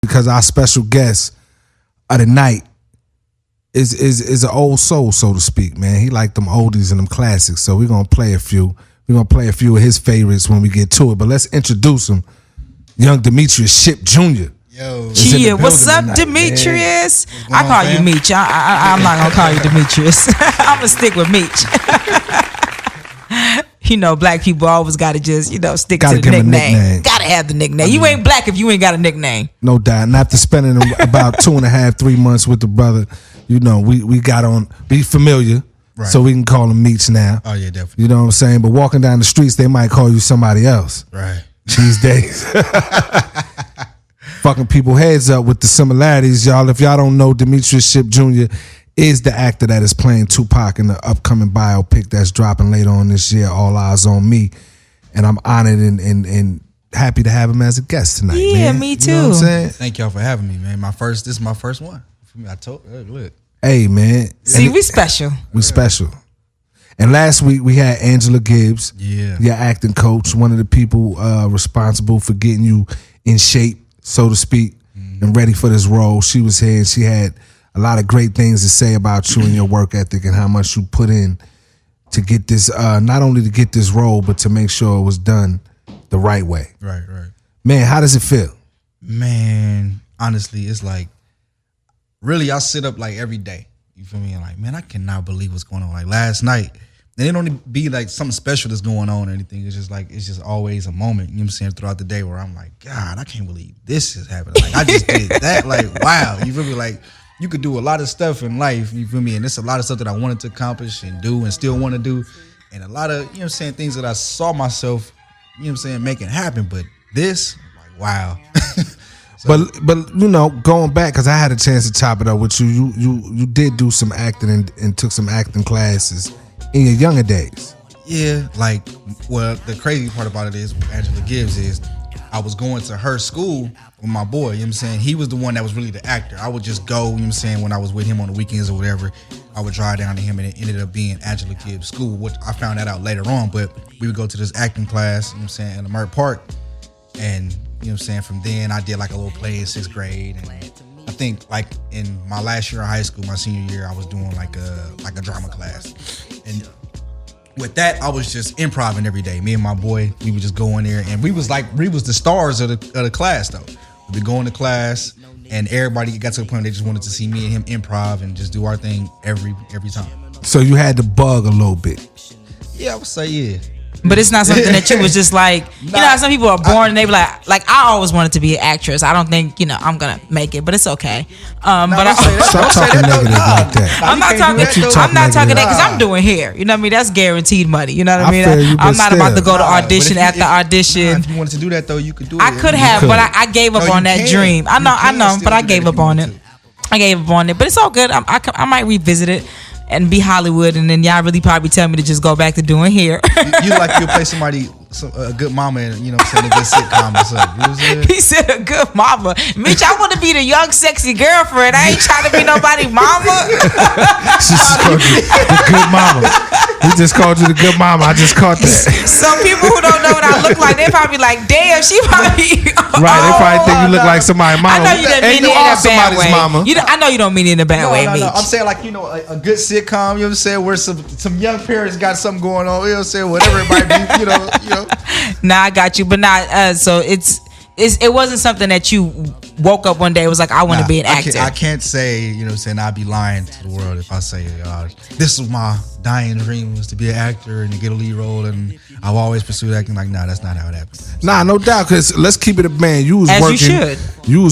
because our special guest of the night is an old soul, so to speak, man. He like them oldies and them classics. So we're gonna play a few. We're gonna play a few of his favorites when we get to it. But let's introduce him. Young Demetrius Shipp Jr. Yo, Chia, what's up, tonight, Demetrius? I call you Meech. I'm not gonna call you Demetrius. I'm gonna stick with Meech. You know, black people always gotta just, stick to the nickname. Gotta have the nickname. You ain't black if you ain't got a nickname. No doubt. And after spending about 2.5, 3 months with the brother, we got on, be familiar. Right. So we can call him Meech now. Oh yeah, definitely. You know what I'm saying? But walking down the streets, they might call you somebody else. Right. These days. Fucking people heads up with the similarities, y'all. If y'all don't know, Demetrius Shipp Jr. is the actor that is playing Tupac in the upcoming biopic that's dropping later on this year, All Eyez on Me. And I'm honored and happy to have him as a guest tonight. Yeah, man. me too. You know what I'm saying? Thank y'all for having me, man. This is my first one. I told look. Hey, man. See, we special. We special. And last week we had Angela Gibbs, your acting coach, one of the people responsible for getting you in shape, so to speak, and ready for this role. She was here and she had a lot of great things to say about you and your work ethic and how much you put in to get this, not only to get this role, but to make sure it was done the right way. Right. Man, how does it feel? Man, honestly, it's like, really, I sit up like every day. You feel me? And like, man, I cannot believe what's going on. Like last night, and it don't be like something special that's going on or anything. It's just always a moment, you know what I'm saying, throughout the day where I'm like, God, I can't believe this is happening. Like I just did that. Like, wow. You feel me? Like you could do a lot of stuff in life, you feel me? And it's a lot of stuff that I wanted to accomplish and do and still want to do. And a lot of, you know what I'm saying, things that I saw myself, you know what I'm saying, making happen. But this, like, wow. So, but going back, because I had a chance to chop it up with you, you did do some acting and took some acting classes in your younger days. Yeah, like, well, the crazy part about it is with Angela Gibbs is I was going to her school with my boy, you know what I'm saying? He was the one that was really the actor. I would just go, you know what I'm saying, when I was with him on the weekends or whatever, I would drive down to him and it ended up being Angela Gibbs' school, which I found that out later on, but we would go to this acting class, you know what I'm saying, in the Merck Park, and you know what I'm saying, from then I did like a little play in 6th grade, and I think like in my last year of high school, my senior year, I was doing like a drama class. And with that, I was just improvising every day. Me and my boy, we would just go in there, and we was the stars of the class though. We'd be going to class, and everybody got to the point they just wanted to see me and him improv and just do our thing every time. So you had to bug a little bit. Yeah, I would say yeah. But it's not something that you was just like, you know how some people are born and they be like I always wanted to be an actress. I don't think, I'm going to make it, but it's okay. But stop talking negative like that. I'm not talking that because I'm doing hair. You know what I mean? That's guaranteed money. You know what I mean? I'm not about to go to audition after audition. If you wanted to do that though, you could do it. I could have, but I gave up on that dream. I know, but I gave up on it. But it's all good. I might revisit it and be Hollywood, and then y'all really probably tell me to just go back to doing hair. You'll play somebody, a good mama, in, you know what I'm saying, a good sitcom or something. He said a good mama. Mitch, I want to be the young, sexy girlfriend. I ain't trying to be nobody mama. She just called you the good mama. He just called you the good mama. I just caught that. Some people who don't know what I look like, they probably like, damn, she probably. Right, they probably think you look like somebody's mama. I know you didn't mean it in a bad way. Mama. I know you don't mean it in a bad way, Mitch. No. I'm saying like, a good sitcom, you know what I'm saying, where some young parents got something going on, you know what I'm saying, whatever it might be, you know. Nah, I got you, but not. So it wasn't something that you woke up one day. It was like, I want to be an actor. I can't say, you know what I'm saying, I'd be lying to the world if I say, this was my dying dream, was to be an actor and to get a lead role, and I've always pursued acting. Like, nah, that's not how it happens. Nah, no doubt, because let's keep it a man. You was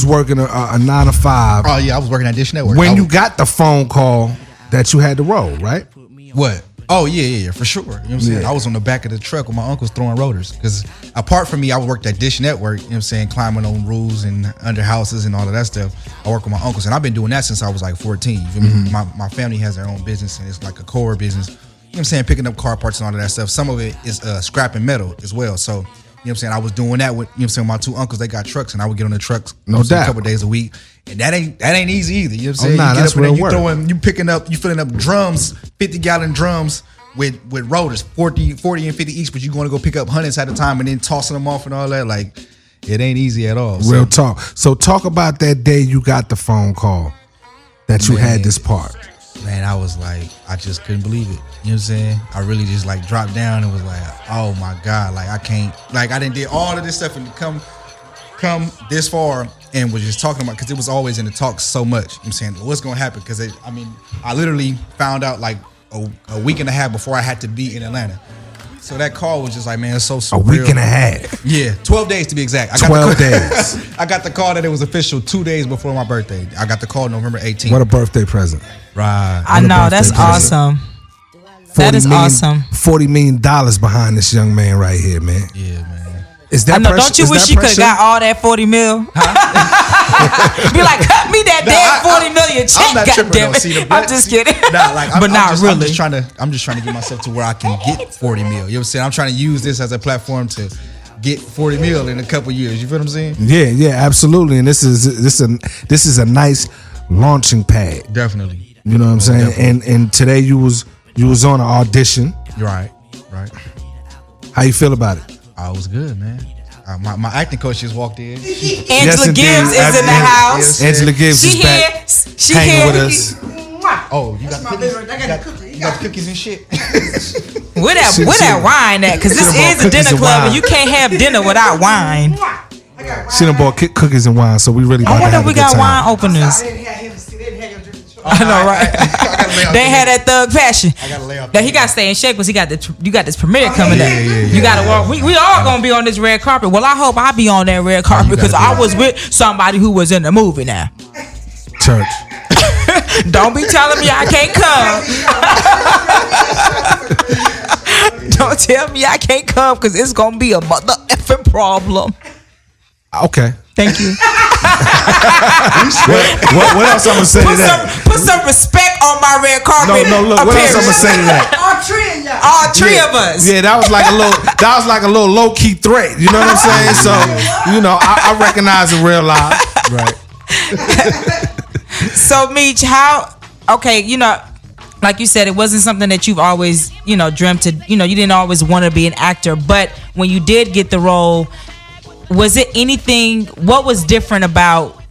working a 9 to 5. Oh yeah, I was working at Dish Network. When you got the phone call that you had the role, right? What? Oh yeah, for sure. You know what I'm saying? I was on the back of the truck with my uncles throwing rotors. Because apart from me, I worked at Dish Network, you know what I'm saying, climbing on roofs and under houses and all of that stuff. I work with my uncles, and I've been doing that since I was like 14. You feel me? My family has their own business, and it's like a core business. You know what I'm saying? Picking up car parts and all of that stuff. Some of it is scrap and metal as well. So, you know what I'm saying? I was doing that with, you know what I'm saying, my two uncles, they got trucks, and I would get on the trucks a couple days a week. And that ain't easy either. You know what I'm saying? Nah, you that's real work. You filling up drums, 50-gallon drums with rotors, 40 and 50 each, but you're going to go pick up hundreds at a time and then tossing them off and all that. Like, it ain't easy at all. Real talk. So talk about that day you got the phone call that you had this part. Man, I was like, I just couldn't believe it. You know what I'm saying? I really just like dropped down and was like, oh my God, like I can't, like I done did all of this stuff and come this far and was just talking about, because it was always in the talks so much. You know what I'm saying, what's gonna happen? Because I literally found out like a week and a half before I had to be in Atlanta. So that call was just like, man, it's so surreal. A week and a half. Yeah, 12 days to be exact. 12 days. I got the call that it was official 2 days before my birthday. I got the call November 18th. What a birthday present. Right. I know, that's awesome. That is awesome. $40 million behind this young man right here, man. Yeah, man. Is that I know, don't you wish you could have got all that 40 mil? Huh? Be like, cut me that damn 40 million check. I'm not tripping. I'm just kidding. Nah, like, but not really. I'm just trying to get myself to where I can get 40 mil. You know what I'm saying? I'm trying to use this as a platform to get 40 mil in a couple years. You feel what I'm saying? Yeah, absolutely. And this is a nice launching pad. Definitely. You know what I'm saying? Definitely. And today you was on an audition. Right. How you feel about it? I was good, man. My acting coach just walked in. Angela Gibbs is in the house. Angela Gibbs is back. She hanging here with us. Oh, you got cookies? You got cookies and shit. Where that wine at? Because this is a dinner club and you can't have dinner without wine. She done bought cookies and wine, so we really about to have a good time. I wonder if we got wine openers. I know, right? They had that thug passion. I gotta lay off. That he got to stay in shape because you got this premiere coming up. You got to walk. We all gonna be on this red carpet. Well, I hope I be on that red carpet because I was with somebody who was in the movie now. Church. Don't be telling me I can't come. Don't tell me I can't come because it's gonna be a mother effing problem. Okay. Thank you. what else I'm gonna say to that? Put some respect on my red carpet. No, look. What else I'm gonna say to that? All three of us. Yeah, that was like a little low key threat. You know what I'm saying? So, you know, I recognize it real loud. Right. So, Meech, okay, you know, like you said, it wasn't something that you've always, you know, dreamt to, you know, you didn't always want to be an actor, but when you did get the role, was it anything, what was different about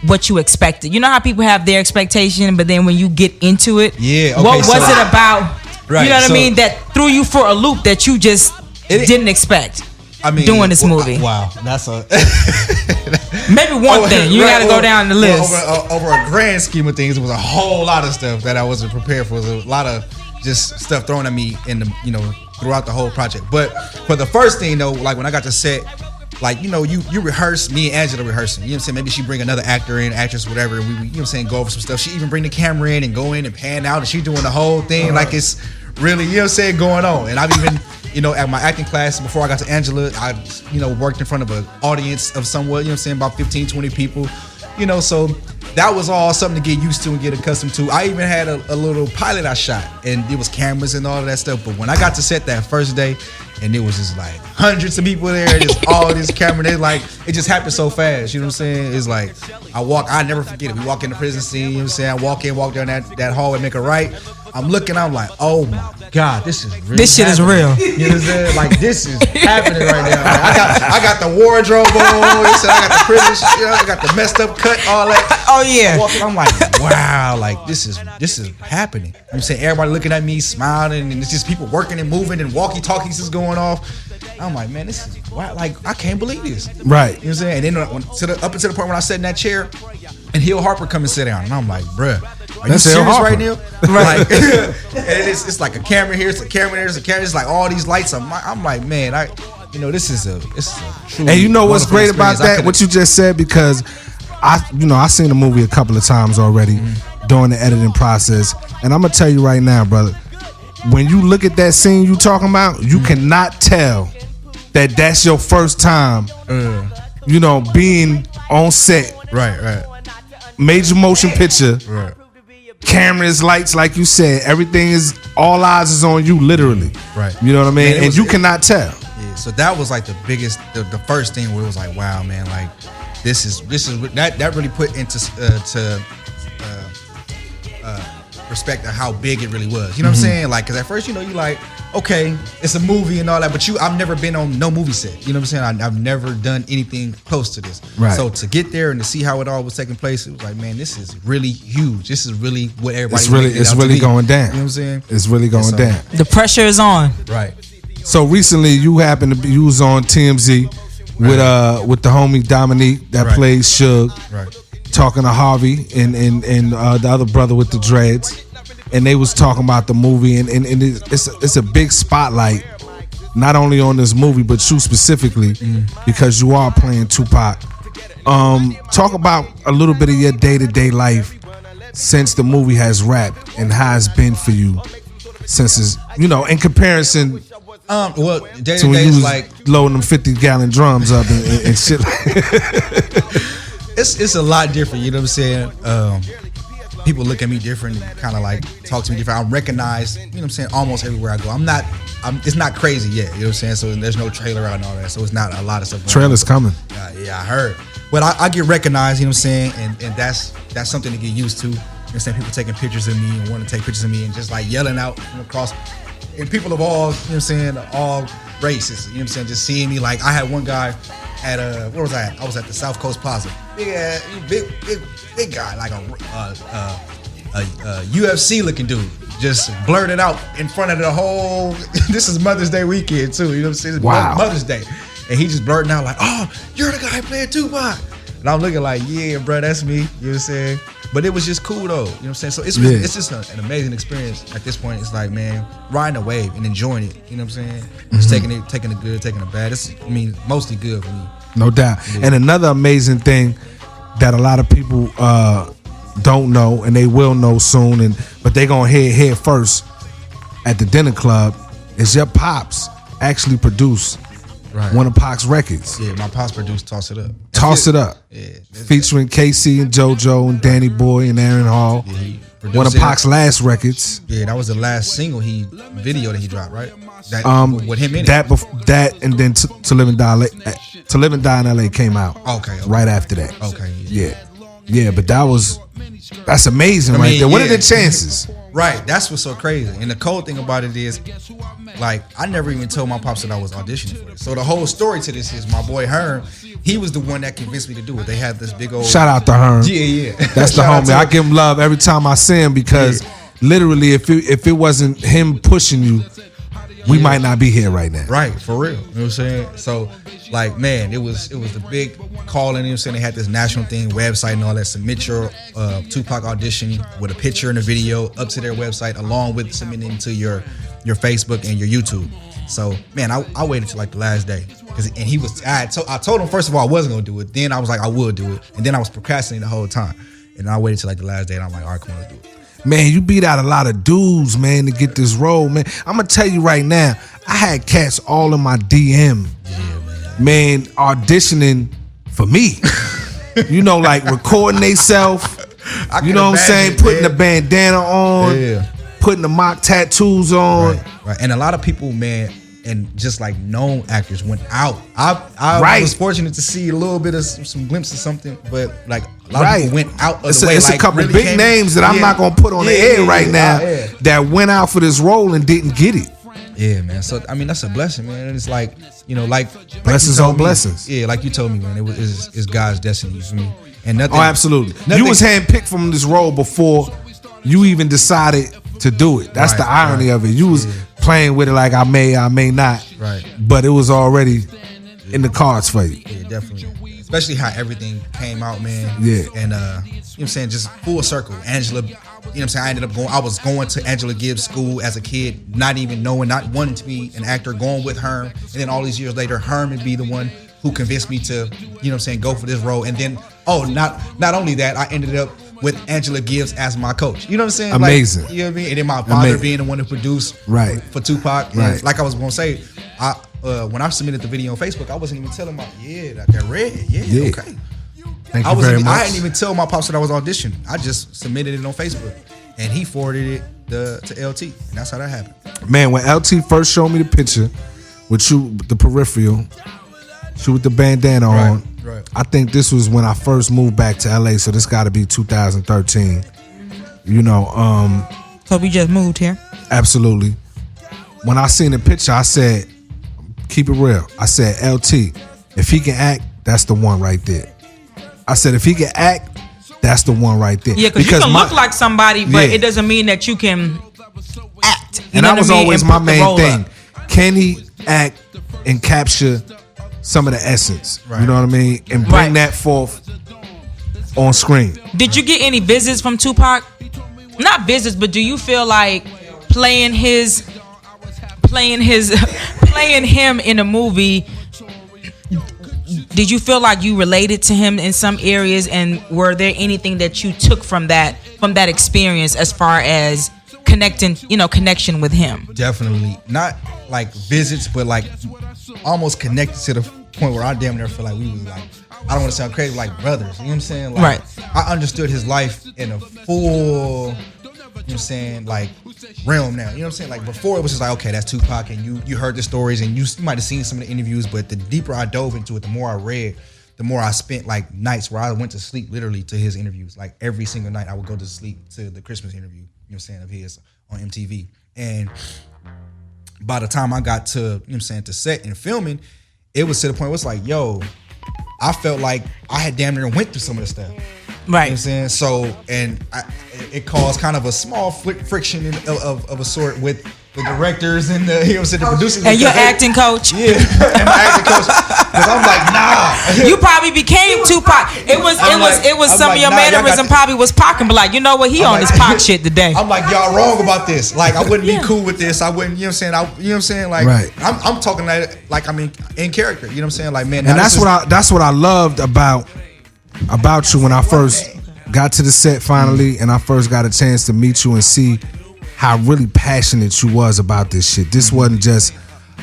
what you expected? You know how people have their expectation, but then when you get into it, what was it about, right, you know what I mean, that threw you for a loop that you just didn't expect? I mean, doing this movie. Wow, that's a maybe one thing. You got to go down the list. Over a grand scheme of things, it was a whole lot of stuff that I wasn't prepared for. It was a lot of just stuff thrown at me in the, you know, throughout the whole project. But for the first thing though, like when I got to set, like, you know, you rehearse, me and Angela rehearsing. You know what I'm saying? Maybe she bring another actor in, actress, whatever. And we, you know what I'm saying, go over some stuff. She even bring the camera in and go in and pan out, and she doing the whole thing like it's really, you know what I'm saying, going on. And I've even, you know, at my acting class before I got to Angela, I, you know, worked in front of an audience of somewhat, you know what I'm saying, about 15, 20 people. You know, so that was all something to get used to and get accustomed to. I even had a little pilot I shot, and it was cameras and all of that stuff. But when I got to set that first day, and it was just like hundreds of people there, just all this camera, they like, it just happened so fast. You know what I'm saying? It's like, I never forget it. We walk in the prison scene, you know what I'm saying? I walk down that hallway, make a right. I'm looking, I'm like, oh my God, this is real. This shit is real. You know what I'm saying? Like, this is happening right now. Like, I got the wardrobe on, I got the prison, you know, I got the messed up cut, all that. Oh yeah. I'm like, wow, like this is happening. You know what I'm saying? Everybody looking at me, smiling, and it's just people working and moving, and walkie-talkies is going off. I'm like, man, this is wow, like I can't believe this. Right. You know what I'm saying? And then up until the point when I sat in that chair, and Hill Harper come and sit down, and I'm like, bruh, are you serious right now? Right. Like, and it's like a camera here, it's a camera there, it's a camera, it's like all these lights. I'm like, man, this is a truly. And you know what's great about that? What you just said, because I seen the movie a couple of times already during the editing process, and I'm gonna tell you right now, brother, when you look at that scene you talking about, you cannot tell that that's your first time, you know, being on set. Right. Major motion picture. Right. Cameras, lights, like you said, everything is, all eyes is on you, literally. Right. You know what I mean? And you cannot tell. Yeah. So that was like the biggest, the first thing where it was like, wow, man, like this is that really put into respect of how big it really was. You know what I'm saying? Like, cause at first, you know, you like, okay, it's a movie and all that, but I've never been on no movie set. You know what I'm saying? I've never done anything close to this. Right. So to get there and to see how it all was taking place, it was like, man, this is really huge. This is really what everybody. It's really going down. You know what I'm saying? It's really going down. The pressure is on. Right. So recently, you happened to be on TMZ with the homie Dominique that plays Suge, talking to Harvey and the other brother with the dreads. And they was talking about the movie, and it's a big spotlight, not only on this movie, but you specifically, because you are playing Tupac. Talk about a little bit of your day-to-day life since the movie has wrapped, and how it's been for you since it's, in comparison well, day to to when day you is was like loading them 50-gallon drums up and shit. It's a lot different. You know what I'm saying? People look at me different, kind of like talk to me different. I'm recognized, you know what I'm saying, almost everywhere I go. It's not crazy yet, you know what I'm saying? So there's no trailer out and all that, so it's not a lot of stuff. Trailer's coming. Yeah, I heard. But I get recognized, you know what I'm saying? And that's something to get used to. You know what I'm saying? People taking pictures of me and wanting to take pictures of me and just like yelling out from across. And people of all, you know what I'm saying, all races, you know what I'm saying, just seeing me. Like, I had one guy at where was I at? I was at the South Coast Plaza. Big guy, like a UFC looking dude, just blurted out in front of the whole. This is Mother's Day weekend too. You know what I'm saying? Wow. Mother's Day, and he just blurting out like, "Oh, you're the guy playing Tupac," and I'm looking like, "Yeah, bro, that's me." You know what I'm saying? But it was just cool though. You know what I'm saying? So it's just an amazing experience. At this point, it's like, man, riding a wave and enjoying it. You know what I'm saying? Just taking the good, taking the bad. Mostly good for me. No doubt. Yeah. And another amazing thing that a lot of people don't know, and they will know soon, but they gonna hear first at the dinner club, is your pops actually produced one of Pac's records. Yeah, my pops produced Toss It Up. Toss It Up. Yeah, featuring KC and JoJo and Danny Boy and Aaron Hall. Yeah, one of Pac's last records. Yeah, that was the last video that he dropped, right? That with him in it. That and then To Live and Die in LA came out. Okay. Right after that. Okay. Yeah, but that's amazing right there. What are the chances? Right, that's what's so crazy. And the cold thing about it is, like, I never even told my pops that I was auditioning for this. So the whole story to this is my boy Herm, he was the one that convinced me to do it. They had this big old shout out to Herm. Yeah. That's the homie. I give him love every time I see him, because literally if it wasn't him pushing you, we might not be here right now. Right, for real. You know what I'm saying? So, like, man, it was the big calling. You know what I'm saying? They had this national thing, website and all that. Submit your Tupac audition with a picture and a video up to their website, along with submitting to your Facebook and your YouTube. So, man, I waited till like the last day, I told him first of all I wasn't gonna do it. Then I was like I would do it, and then I was procrastinating the whole time. And I waited till like the last day, and I'm like, all right, come on, let's do it. Man, you beat out a lot of dudes, man, to get this role, man. I'm gonna tell you right now, I had cats all in my DM, man, auditioning for me. Like recording theyself. You know what I'm saying? Putting the bandana on, putting the mock tattoos on. Right. And a lot of people, man, and just like known actors went out. I was fortunate to see a little bit of some glimpse of something, but like a lot of people went out of the way. It's like, a couple really big names that I'm not gonna put on the air right now that went out for this role and didn't get it. Yeah, man. So I mean, that's a blessing, man. And it's like, like blessings on blessings. Yeah, like you told me, man. It's God's destiny for me. And nothing. Oh, absolutely. You was handpicked from this role before you even decided to do it. That's the irony of it. You was playing with it like I may not. Right. But it was already in the cards for you. Yeah, definitely. Especially how everything came out, man. Yeah. And you know what I'm saying, just full circle. Angela, you know what I'm saying, I was going to Angela Gibbs school as a kid, not even knowing, not wanting to be an actor, going with Herm. And then all these years later, Herm would be the one who convinced me to, you know what I'm saying, go for this role. And then, not only that, I ended up with Angela Gibbs as my coach. You know what I'm saying? Amazing. Like, you know what I mean? And then my father being the one who produced for Tupac. Right. Like I was gonna say, when I submitted the video on Facebook, I wasn't even telling that read. Yeah. Okay. Thank you very much. I didn't even tell my pops that I was auditioning. I just submitted it on Facebook, and he forwarded it to LT, and that's how that happened. Man, when LT first showed me the picture with you, the peripheral, you with the bandana on. Right. I think this was when I first moved back to LA, so this got to be 2013. So we just moved here. Absolutely. when I seen the picture, I said, keep it real. I said, LT, if he can act, that's the one right there. I said, if he can act, that's the one right there. Yeah, because you can look like somebody, but it doesn't mean that you can act. And that was always my main thing. Can he act and capture some of the essence? Right. You know what I mean? And bring that forth on screen. Did you get any visits from Tupac? Not visits, but do you feel like playing him in a movie? Did you feel like you related to him in some areas, and were there anything that you took from that experience as far as connection with him? Definitely. Not like visits, but like almost connected to the point where I damn near feel like we was like, I don't want to sound crazy, like brothers. You know what I'm saying? Like, right. I understood his life in a full, you know what I'm saying, like realm now. You know what I'm saying? Like before it was just like, okay, that's Tupac, and you heard the stories and you might have seen some of the interviews, but the deeper I dove into it, the more I read, the more I spent like nights where I went to sleep literally to his interviews. Like every single night I would go to sleep to the Christmas interview, you know what I'm saying, of his on MTV. And by the time I got to, you know what I'm saying, to set and filming, it was to the point where it was like, yo, I felt like I had damn near went through some of the stuff. Right. You know what I'm saying? So, and it caused kind of a small friction of a sort with the directors and the, you know what I'm saying, the producers. And your acting coach. Yeah, and my acting coach. Because I'm like, nah. You probably became Tupac. It was some of your mannerism probably was Pac, and be like, you know what, he on his Pac shit today. I'm like, y'all wrong about this. Like, I wouldn't be cool with this. I wouldn't, you know what I'm saying? Like, right. I'm talking like I'm in character. You know what I'm saying? Like, man. And that's what I loved about you when I first got to the set finally, and I first got a chance to meet you and see how really passionate you was about this shit. This wasn't just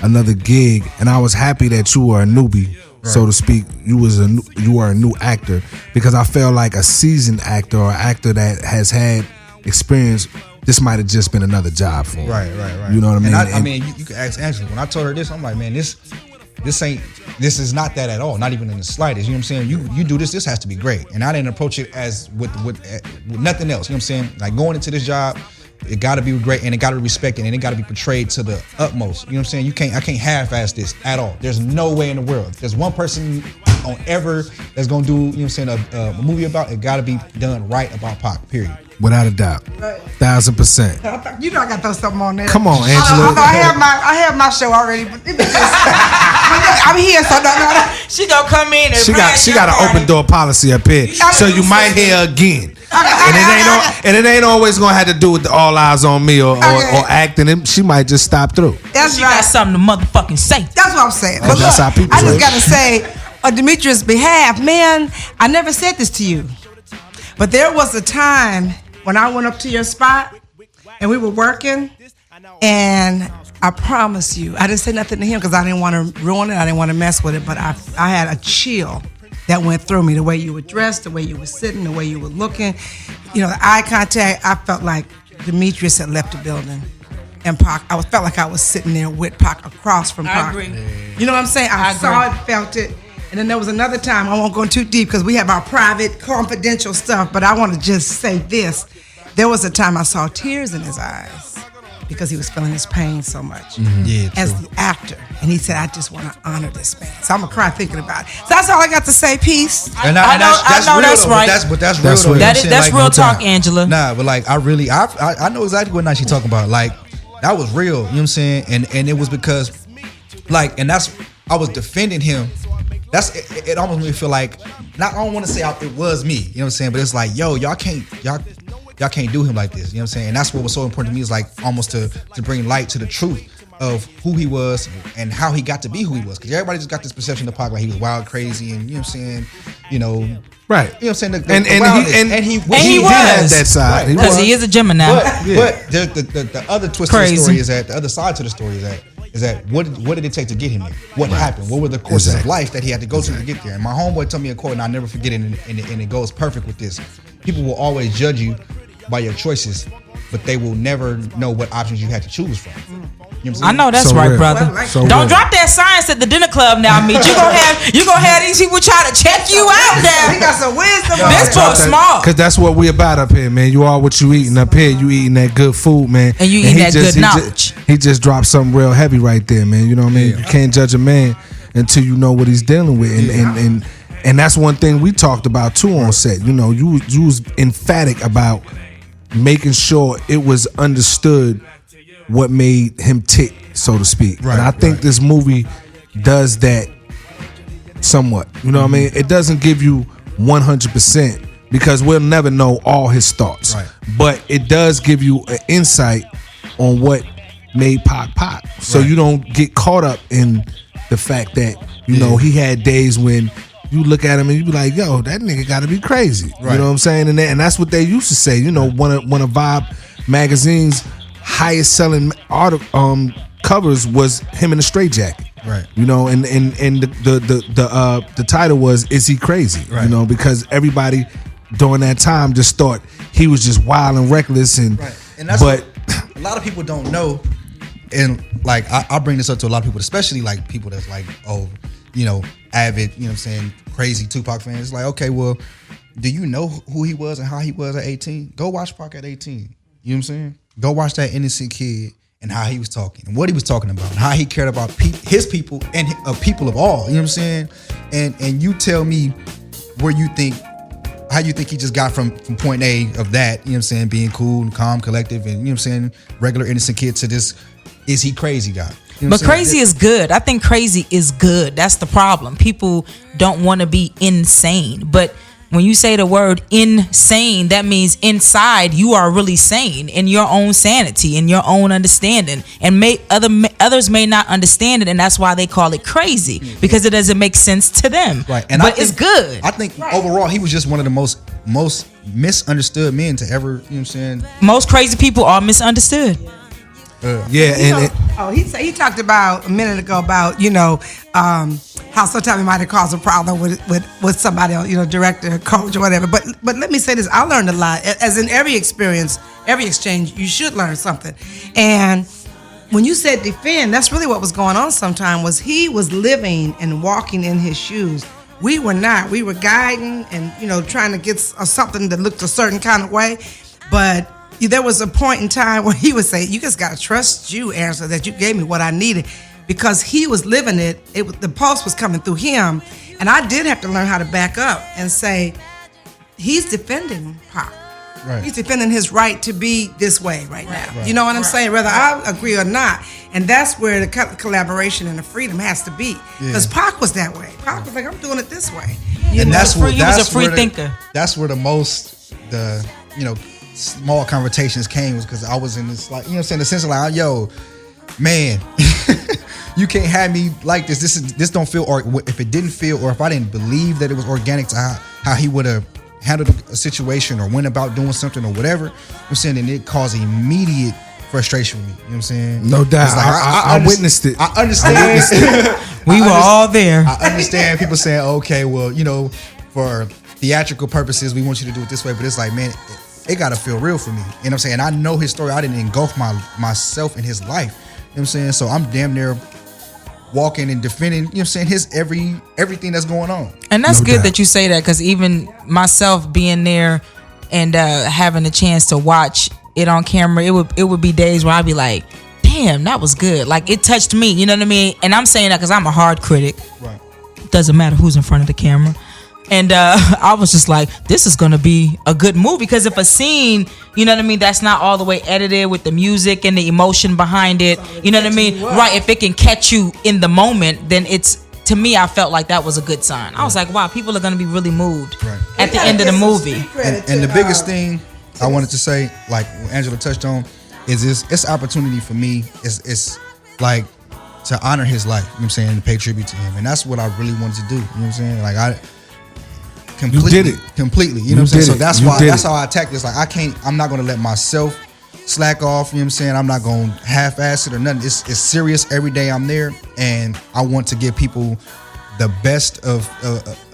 another gig, and I was happy that you were a newbie, so to speak. You were a new actor, because I felt like a seasoned actor or an actor that has had experience, this might have just been another job for him. Right. You know what I mean? And I mean, you can ask Angela. When I told her this, I'm like, man, this is not that at all, not even in the slightest. You know what I'm saying? You do this has to be great. And I didn't approach it as with nothing else. You know what I'm saying? Like, going into this job, it got to be great, and it got to be respected, and it got to be portrayed to the utmost. You know what I'm saying? I can't half-ass this at all. There's no way in the world. If there's one person on ever that's gonna do, you know what I'm saying, a movie about it, got to be done right about Pac. Period. Without a doubt, 1,000%. You know I got to throw something on there. Come on, Angela. I have my show already, but I'm here, so no. She gonna come in and she got an open door policy up here, so you might hear again. And it ain't always gonna have to do with the all eyes on me or acting. She might just stop through. That's she got something to motherfucking say. That's what I'm saying. But that's how people I just gotta say, on Demetrius' behalf, man, I never said this to you, but there was a time when I went up to your spot and we were working, and I promise you, I didn't say nothing to him because I didn't want to ruin it. I didn't want to mess with it, but I had a chill that went through me. The way you were dressed, the way you were sitting, the way you were looking, you know, the eye contact. I felt like Demetrius had left the building, and Pac. I felt like I was sitting there with Pac, across from Pac. I agree. You know what I'm saying? I saw it, felt it. And then there was another time, I won't go too deep because we have our private, confidential stuff, but I want to just say this. There was a time I saw tears in his eyes because he was feeling his pain so much. Mm-hmm. Yeah, as the actor. And he said, I just want to honor this man. So I'm going to cry thinking about it. So that's all I got to say. Peace. I know that's right. But that's real though. That's real talk, Angela. Nah, but like, I know exactly what night she talking about. Like, that was real. You know what I'm saying? And it was because, like, and that's, I was defending him. It almost made me feel like, I don't want to say it was me, you know what I'm saying, but it's like, yo, y'all can't do him like this, you know what I'm saying? And that's what was so important to me, is like almost to bring light to the truth of who he was and how he got to be who he was. Because everybody just got this perception of Pac, like he was wild, crazy, and you know what I'm saying, you know, right? You know what I'm saying? And he was had that side because he is a Gemini. But the other twist to the story is that the other side to the story is that what did it take to get him there? What happened? What were the courses of life that he had to go through to get there? And my homeboy told me a quote, and I'll never forget it, and it goes perfect with this. People will always judge you by your choices, but they will never know what options you had to choose from. You know I know that's right, real. brother. Don't drop that science at the dinner club now, Meech. You gonna have these people try to check you out there. He got some wisdom. This boy smart. Cause that's what we about up here, man. You are what you eating up here. You eating that good food, man. And you eating that good knowledge. He just dropped something real heavy right there, man. You know what I mean? You can't judge a man until you know what he's dealing with, and that's one thing we talked about too on set. You know, you was emphatic about making sure it was understood what made him tick, so to speak. Right, and I think this movie does that somewhat. You know what I mean? It doesn't give you 100% because we'll never know all his thoughts. Right. But it does give you an insight on what made Pac Pac. So you don't get caught up in the fact that, you know, he had days when you look at him and you be like, yo, that nigga gotta be crazy. Right. You know what I'm saying? And that's what they used to say. You know, one of Vibe magazine's highest selling covers was him in a straitjacket. Right. You know, and the title was "Is He Crazy?" Right. You know, because everybody during that time just thought he was just wild and reckless and that's what a lot of people don't know. And like I bring this up to a lot of people, especially like people that's like, oh, you know, avid, you know what I'm saying, crazy Tupac fans. It's like, okay, well, do you know who he was and how he was at 18? Go watch Pac at 18. You know what I'm saying? Go watch that innocent kid and how he was talking and what he was talking about and how he cared about his people and people of all. You know what I'm saying? And you tell me where you think, how you think he just got from point A of that, you know what I'm saying, being cool and calm, collective, and, you know what I'm saying, regular innocent kid to this, is he crazy guy? You know but crazy is good. I think crazy is good. That's the problem. People don't want to be insane. But when you say the word insane, that means inside you are really sane in your own sanity, in your own understanding. And others may not understand it, and that's why they call it crazy, because it doesn't make sense to them. Right. And but it's good. I think overall he was just one of the most misunderstood men to ever, you know what I'm saying? Most crazy people are misunderstood. He talked about a minute ago about, you know, how sometimes it might have caused a problem with somebody, you know, director, coach, or whatever. But let me say this: I learned a lot. As in every experience, every exchange, you should learn something. And when you said defend, that's really what was going on. Sometimes was he was living and walking in his shoes. We were not. We were guiding and, you know, trying to get something that looked a certain kind of way, but there was a point in time where he would say, you just got to trust you, Angela, that you gave me what I needed, because he was living it. The pulse was coming through him. And I did have to learn how to back up and say, he's defending Pac. Right. He's defending his right to be this way right now. Right. You know what I'm saying? Whether I agree or not. And that's where the collaboration and the freedom has to be. Because Pac was that way. Pac was like, I'm doing it this way. He was a free thinker. That's where the small conversations came, was because I was in this, like, you know what I'm saying, the sense of like, yo, man, you can't have me like this. This don't feel, or if it didn't feel, or if I didn't believe that it was organic to how he would have handled a situation or went about doing something or whatever, you know what I'm saying, and it caused immediate frustration with me. You know what I'm saying? No doubt. Like, I witnessed it. I understand. We were all there. I understand people saying, okay, well, you know, for theatrical purposes, we want you to do it this way, but it's like, man, it gotta feel real for me. You know what I'm saying? I know his story. I didn't engulf myself in his life. You know what I'm saying? So I'm damn near walking and defending, you know what I'm saying, his everything that's going on. And that's good that you say that, because even myself being there and having a chance to watch it on camera, it would be days where I'd be like, damn, that was good. Like, it touched me, you know what I mean? And I'm saying that because I'm a hard critic. Right. Doesn't matter who's in front of the camera. And I was just like, this is going to be a good movie, because if a scene, you know what I mean, that's not all the way edited with the music and the emotion behind it, you know what I mean? Right, if it can catch you in the moment, then it's, to me, I felt like that was a good sign. I was like, wow, people are going to be really moved at the end of the movie. And the biggest thing I wanted to say, like Angela touched on, is it's opportunity for me, it's like to honor his life, you know what I'm saying, and pay tribute to him. And that's what I really wanted to do, you know what I'm saying? Like, completely, you did it completely. You know what I'm saying? So that's how I attack this. Like, I'm not gonna let myself slack off. You know what I'm saying? I'm not gonna half-ass it or nothing. It's serious every day I'm there, and I want to give people the best of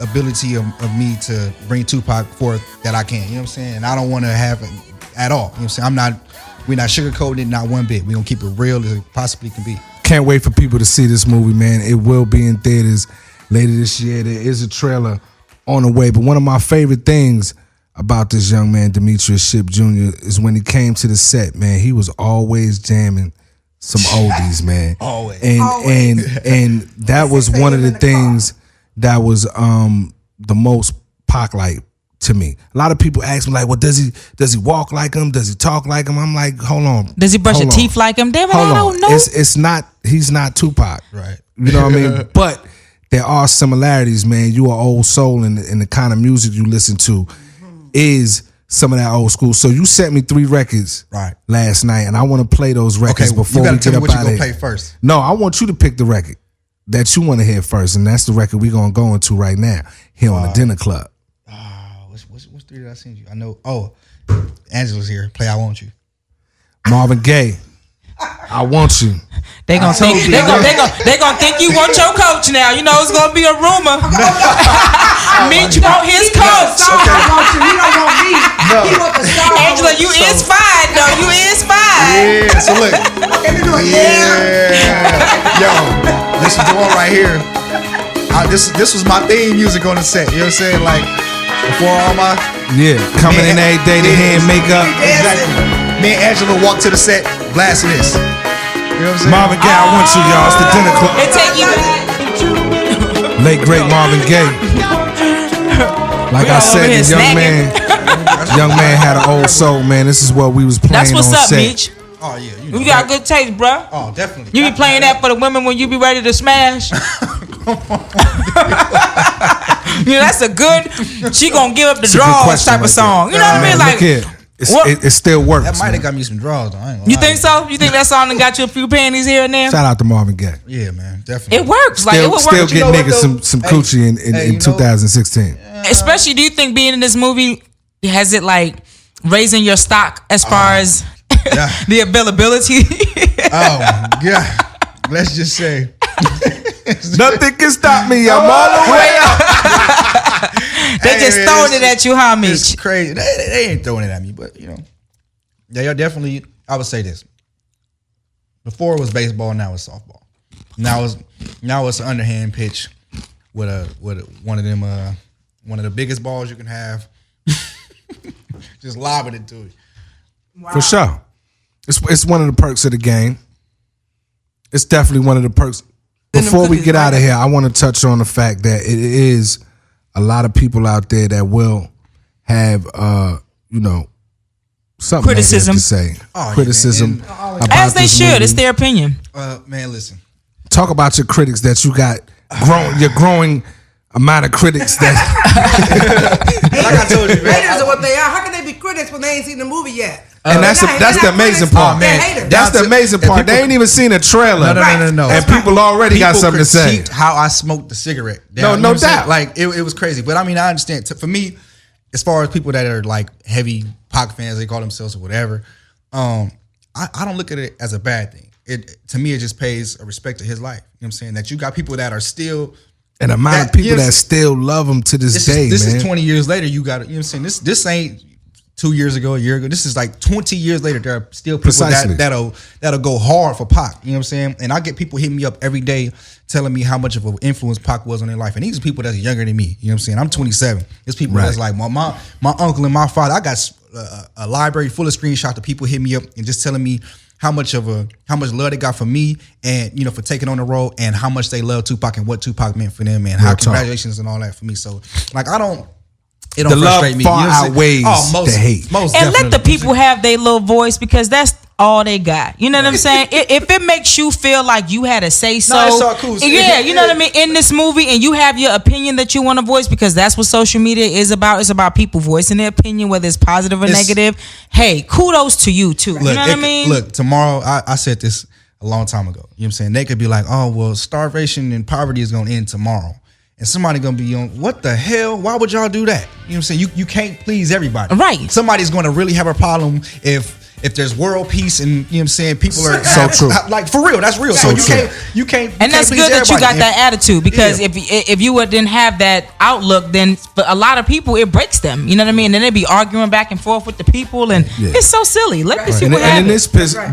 ability of me to bring Tupac forth that I can. You know what I'm saying? And I don't want to have it at all. You know what I'm saying? We're not sugarcoating it, not one bit. We're gonna keep it real as it possibly can be. Can't wait for people to see this movie, man. It will be in theaters later this year. There is a trailer on the way. But one of my favorite things about this young man, Demetrius Shipp Jr., is when he came to the set, man, he was always jamming some oldies, man. Always. And that was one of the things that was the most Pac-like to me. A lot of people ask me, like, well, does he walk like him? Does he talk like him? I'm like, hold on. Does he brush your teeth like him? Damn it, I don't know. It's not, he's not Tupac. Right. You know what I mean? But there are similarities, man. You are old soul, and the kind of music you listen to is some of that old school. So you sent me 3 records last night, and I want to play those records before we get up out of here. You got to tell me what you're going to play first. No, I want you to pick the record that you want to hear first, and that's the record we're going to go into right now here on the Dinner Club. What's 3 that I sent you? I know. Oh, Angela's here. Play I Want You. Marvin Gaye. I Want You. They gonna think you want your coach now. You know it's gonna be a rumor. Meet you want his coach. I want you. He don't want me. No. He want the star. Angela, you is fine though. You is fine. Yeah. So look. Yo, this is the one right here. This was my theme music on the set. You know what I'm saying? Like before all my coming in every day to hair and makeup. Exactly. Me and Angela walked to the set blasting this. You know what I'm saying? Marvin Gaye, I Want You, y'all. It's the Dinner Club. It take you Late great Marvin Gaye. Like I said, the young man had an old soul, man. This is what we was playing. That's what's on up, set. Mitch. Oh yeah, you know You got good taste, bro. Oh, definitely. You be playing that for the women when you be ready to smash. You know, that's a good. She gonna give up the draws type of song. You know what I mean? Like, look here. It still works. That might have got me some draws, though. I ain't gonna you lie. think so? You think that song done got you a few panties here and there? Shout out to Marvin Gaye. Yeah, man, definitely. It works. Like, it would Still work. getting niggas some coochie in 2016. Especially, do you think being in this movie has it like raising your stock as far as the availability? Oh yeah. Let's just say nothing can stop me. I'm all the way up. They just throwing it at you, huh, Mitch? It's crazy. They ain't throwing it at me, but you know, they are definitely. I would say this. Before it was baseball, now it's softball. Now it's an underhand pitch with one of them one of the biggest balls you can have. Just lobbing it to you. Wow. For sure. It's one of the perks of the game. It's definitely one of the perks. Before we get out of here, I want to touch on the fact that it is a lot of people out there that will have, something criticism to say. Criticism. About as they should. movie. It's their opinion. Man, listen. Talk about your critics that you got. Your growing amount of critics that. Like I told you, man. Haters are what they are. How can they be critics when they ain't seen the movie yet? And that's the amazing part. Oh, man. That's the amazing part. They ain't even seen a trailer. No. And people already got something to say. How I smoked the cigarette. No doubt. Like it was crazy. But I mean, I understand. For me, as far as people that are like heavy Pac fans, they call themselves or whatever. I don't look at it as a bad thing. To me, it just pays a respect to his life. You know what I'm saying? That you got people that are still. And the amount of people that still love him to this day, this man. Is 20 years later. You got it. You know what I'm saying? This ain't 2 years ago, a year ago. This is like 20 years later. There are still people that'll go hard for Pac. You know what I'm saying? And I get people hitting me up every day telling me how much of an influence Pac was on their life. And these are people that's younger than me. You know what I'm saying? I'm 27. There's people that's like my uncle and my father. I got a library full of screenshots of people hitting me up and just telling me how much love they got for me and for taking on the role and how much they love Tupac and what Tupac meant for them and how congratulations and all that for me. So like it don't frustrate me. The love far outweighs the hate. And let the people have their little voice because that's all they got. You know what I'm saying? If it makes you feel like you had to say so, it's all cool. Yeah, you know what I mean? In this movie and you have your opinion that you want to voice because that's what social media is about. It's about people voicing their opinion, whether it's positive or negative. Hey, kudos to you too. You know what I mean? Look, tomorrow, I said this a long time ago. You know what I'm saying? They could be like, oh, well, starvation and poverty is going to end tomorrow. And somebody gonna be on, what the hell? Why would y'all do that? You know what I'm saying? You can't please everybody. Right. Somebody's gonna really have a problem if if there's world peace and you know what I'm saying, people are so true. Like for real, that's real. So you can't. And that's good that you got that attitude, because if you didn't have that outlook, then for a lot of people it breaks them. You know what I mean? And then they be arguing back and forth with the people, and it's so silly. Let me see what happens. And in this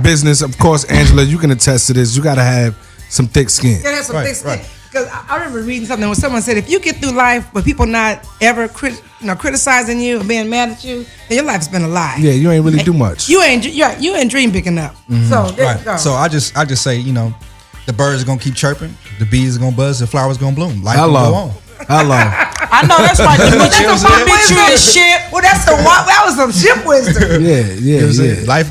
business, of course, Angela, you can attest to this. You got to have some thick skin. Yeah, that's some thick skin. Because I remember reading something where someone said, if you get through life with people not ever criticizing you or being mad at you, then your life's been a lie. Yeah, you ain't really do much. You ain't dream big enough. Mm-hmm. So there you go. So I just say, you know, the birds are gonna keep chirping, the bees are gonna buzz, the flowers gonna bloom. Life will go on. I know that's right. Demetrius Shipp. Well, that was some Shipp wisdom. Yeah.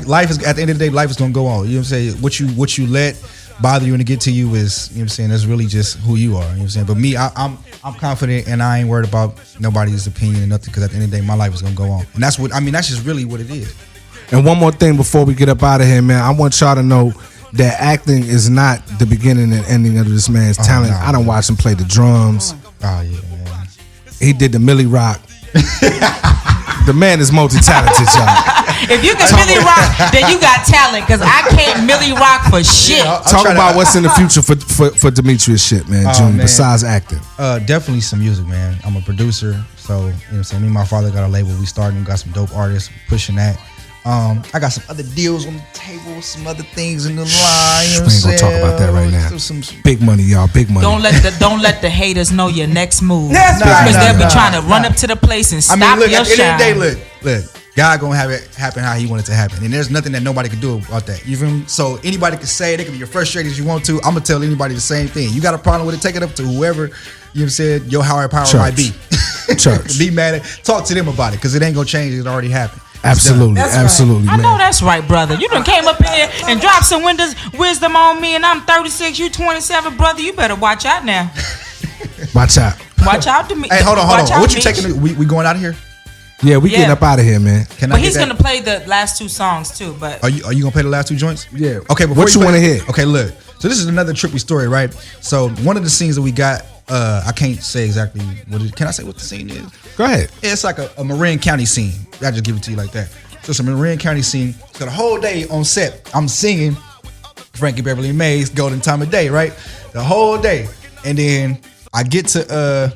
Life is, at the end of the day, life is gonna go on. You know what I'm saying? What you let bother you and to get to you is, you know what I'm saying, that's really just who you are. You know what I'm saying? But me, I'm confident, and I ain't worried about nobody's opinion or nothing, because at the end of the day, my life is gonna go on. And that's just really what it is. And one more thing before we get up out of here, man, I want y'all to know that acting is not the beginning and ending of this man's talent. I don't watch him play the drums. Oh yeah, man. He did the Millie Rock. The man is multi-talented, y'all. If you can Millie Rock, then you got talent, because I can't Millie Rock for shit. Talk about what's in the future for Demetrius Shipp, man, Junior, besides acting. Definitely some music, man. I'm a producer, so you know what I'm saying. Me and my father got a label. We started, got some dope artists pushing that. I got some other deals on the table, some other things in the line. You know, we ain't gonna talk about that right now. Some big money, y'all. Big money. Don't let the haters know your next move. That's because they'll be trying to run up to the place and stop look, your at the end shine. of the day, look. God gonna have it happen how He wanted it to happen, and there's nothing that nobody can do about that. You feel me? So anybody can say, they can be as frustrated as you want to. I'm gonna tell anybody the same thing. You got a problem with it, take it up to whoever, you know what I'm saying, your higher power might be. Church. Be mad at, talk to them about it, because it ain't gonna change. It already happened. Absolutely, absolutely. Right. I know that's right, brother. You done came up here and dropped some wisdom on me, and I'm 36, you 27, brother. You better watch out now. Watch out. Watch out to me. Hey, hold on. What you taking? We going out of here? Yeah, we getting up out of here, man. But he's gonna play the last two songs too. But are you gonna play the last two joints? Yeah. Okay. What you want to hear? Okay, look. So this is another trippy story, right? So one of the scenes that we got, I can't say exactly what it. Can I say what the scene is? Go ahead. It's like a Marin County scene. I just give it to you like that. So it's a Marin County scene. So the whole day on set, I'm singing Frankie Beverly Mays, Golden Time of Day, right? The whole day, and then I get to you know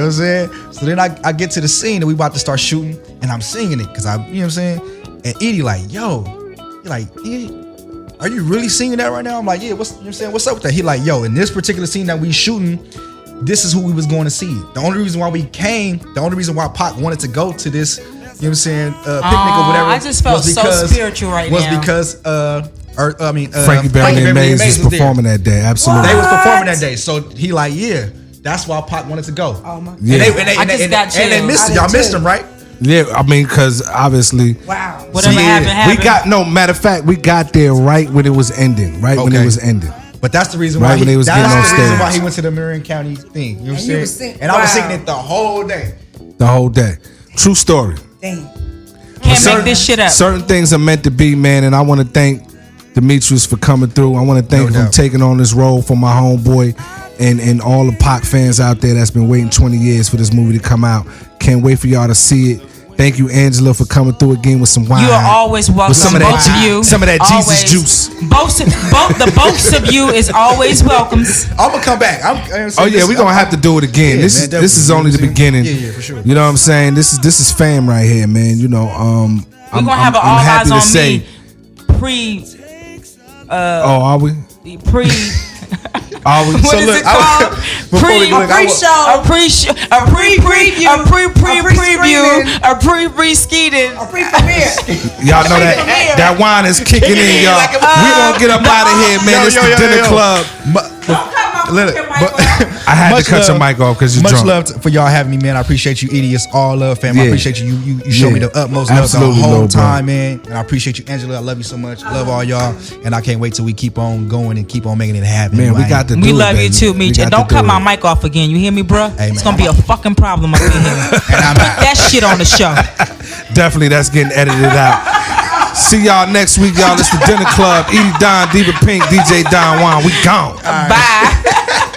what I'm saying? So then I get to the scene that we about to start shooting, and I'm singing it, because you know what I'm saying? And Edie like, yo, he like, are you really singing that right now? I'm like, yeah, you know what I'm saying? What's up with that? He like, yo, in this particular scene that we shooting, this is who we was going to see. The only reason why Pac wanted to go to this, you know what I'm saying, picnic or whatever. I just felt so spiritual right now. Was because Frankie Beverly and Mays was performing that day. Absolutely. They was performing that day. So he like, yeah, that's why Pac wanted to go. Oh my God. Yeah. And they missed y'all missed him, right? Yeah, I mean, because obviously, wow, whatever happened. We got matter of fact, we got there right when it was ending, when it was ending. But that's the reason why when they was getting on stage. Reason why he went to the Marin County thing. You know what I'm saying? And I was singing it the whole day. The whole day. True story. Damn. Can't make this shit up. Certain things are meant to be, man, and I want to thank Demetrius for coming through. I want to thank him for taking on this role for my homeboy and all the Pac fans out there that's been waiting 20 years for this movie to come out. Can't wait for y'all to see it. Thank you, Angela, for coming through again with some wine. You are always welcome. With some of that, both of you. Some of that always. Jesus juice. Both of you is always welcome. I'm gonna come back. We're gonna have to do it again. Yeah, this is only the beginning. Yeah, for sure. You know what I'm saying? This is fam right here, man. You know, we're gonna have an all eyes on me are we? Are we? What is it called? Pre-skeeted. Y'all know that wine is kicking in, y'all. We gonna get up out of here, man. It's the dinner club. I had to cut your mic off because you're drunk. Much love for y'all having me, man. I appreciate you, Edie. It's all love, fam. I appreciate you. You showed me the utmost love the whole time, man. And I appreciate you, Angela. I love you so much. Love all y'all. And I can't wait till we keep on going and keep on making it happen. Man, we got to do it. We love you too, Meech. And don't cut my mic off again. You hear me, bro? Hey, it's going to be a fucking problem up in here. And I'm out. That shit on the show. Definitely, that's getting edited out. See y'all next week, y'all. It's the Dinner Club. Edie Don, Diva Pink, DJ Don Juan. We gone. Bye.